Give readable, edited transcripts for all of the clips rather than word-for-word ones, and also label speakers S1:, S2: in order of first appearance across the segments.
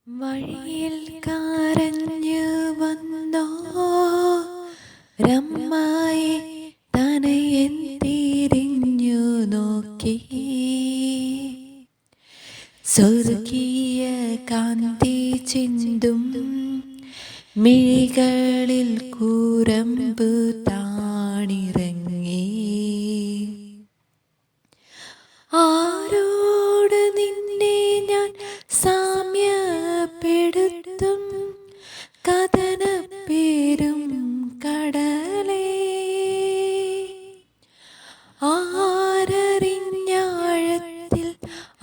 S1: വഴിയിൽ കരഞ്ഞു വന്നോ രമ്മായി തനയൻ തിരിഞ്ഞു നോക്കി സ്വർഗീയ കാന്തി ചിന്തും മിഴികളിൽ കൂരമ്പ് താണിറങ്ങി. ആരോട് നിന്നെ ഞാൻ സാമ്യപ്പെടുത്തും കഥന പേരും കടലേ, ആരറിഞ്ഞാഴത്തിൽ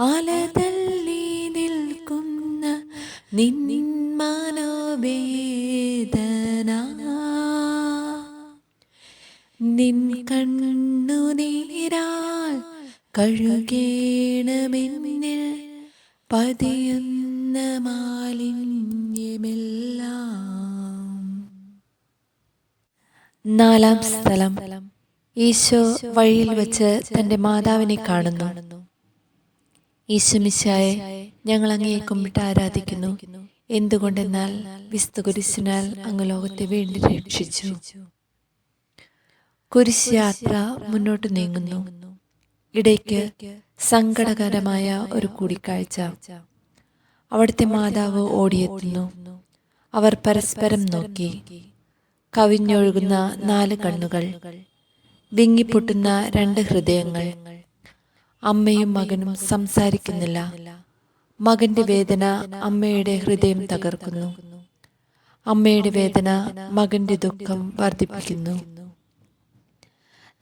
S1: അലതല്ലി നിൽക്കുന്ന നിൻ മനോവേദന, നിൻ കണ്ണുനീരാൽ കഴുകേണമെന്നിൽ പതിയുന്ന മാലിന്യമെല്ലാം. നാലാം സ്ഥലം. ഈശോ വഴിയിൽ വെച്ച് തൻ്റെ മാതാവിനെ കാണുന്നു. ഈശോമിശിഹായെ, ഞങ്ങൾ അങ്ങയെ കുമ്പിട്ട് ആരാധിക്കുന്നു. എന്തുകൊണ്ടെന്നാൽ വിശുദ്ധ കുരിശിനാൽ അങ്ങ് ലോകത്തെ വീണ്ടും രക്ഷിച്ചു. കുരിശ് യാത്ര മുന്നോട്ട് നീങ്ങുന്നു. ഇടയ്ക്ക് സങ്കടകരമായ ഒരു കൂടിക്കാഴ്ച. അവിടുത്തെ മാതാവ് ഓടിയെത്തുന്നു. അവർ പരസ്പരം നോക്കി. കവിഞ്ഞൊഴുകുന്ന 4 കണ്ണുകൾ, വിങ്ങിപ്പൊട്ടുന്ന 2 ഹൃദയങ്ങൾ. അമ്മയും മകനും സംസാരിക്കുന്നില്ല. മകന്റെ വേദന അമ്മയുടെ ഹൃദയം തകർക്കുന്നു. അമ്മയുടെ വേദന മകന്റെ ദുഃഖം വർദ്ധിപ്പിക്കുന്നു.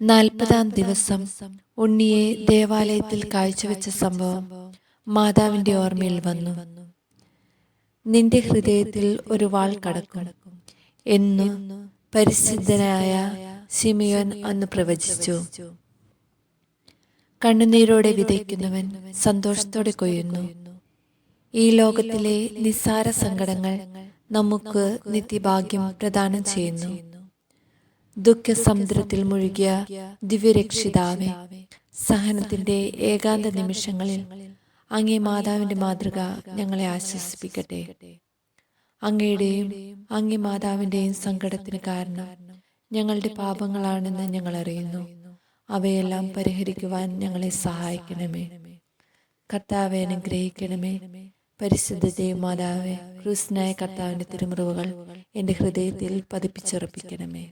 S1: 40-ാം ദിവസം ഉണ്ണിയെ ദേവാലയത്തിൽ കാഴ്ചവെച്ച സംഭവം മാതാവിന്റെ ഓർമ്മയിൽ വന്നു. നിന്റെ ഹൃദയത്തിൽ ഒരു വാൾ കടക്കും എന്നു പരിശുദ്ധനായ ശിമിയോൻ അന്ന് പ്രവചിച്ചു. കണ്ണുനീരോടെ വിതയ്ക്കുന്നവൻ സന്തോഷത്തോടെ കൊയ്യുന്നു. ഈ ലോകത്തിലെ നിസ്സാര സങ്കടങ്ങൾ നമുക്ക് നിത്യഭാഗ്യം പ്രദാനം ചെയ്യുന്നു. ദുഃഖസമുദ്രത്തിൽ മുഴുകിയ ദിവ്യരക്ഷിതാവേ, സഹനത്തിന്റെ ഏകാന്ത നിമിഷങ്ങളിൽ അങ്ങേ മാതാവിന്റെ മാതൃക ഞങ്ങളെ ആശ്വസിപ്പിക്കട്ടെ. അങ്ങയുടെയും അങ്ങേ മാതാവിന്റെയും സങ്കടത്തിന് കാരണം ഞങ്ങളുടെ പാപങ്ങളാണെന്ന് ഞങ്ങൾ അറിയുന്നു. അവയെല്ലാം പരിഹരിക്കുവാൻ ഞങ്ങളെ സഹായിക്കണമേ. കർത്താവെ, അനുഗ്രഹിക്കണമേ. പരിശുദ്ധ ദേവമാതാവേ, ക്രൂശനായ കർത്താവിന്റെ തിരുമുറിവുകൾ എൻ്റെ ഹൃദയത്തിൽ പതിപ്പിച്ചുറപ്പിക്കണമേ.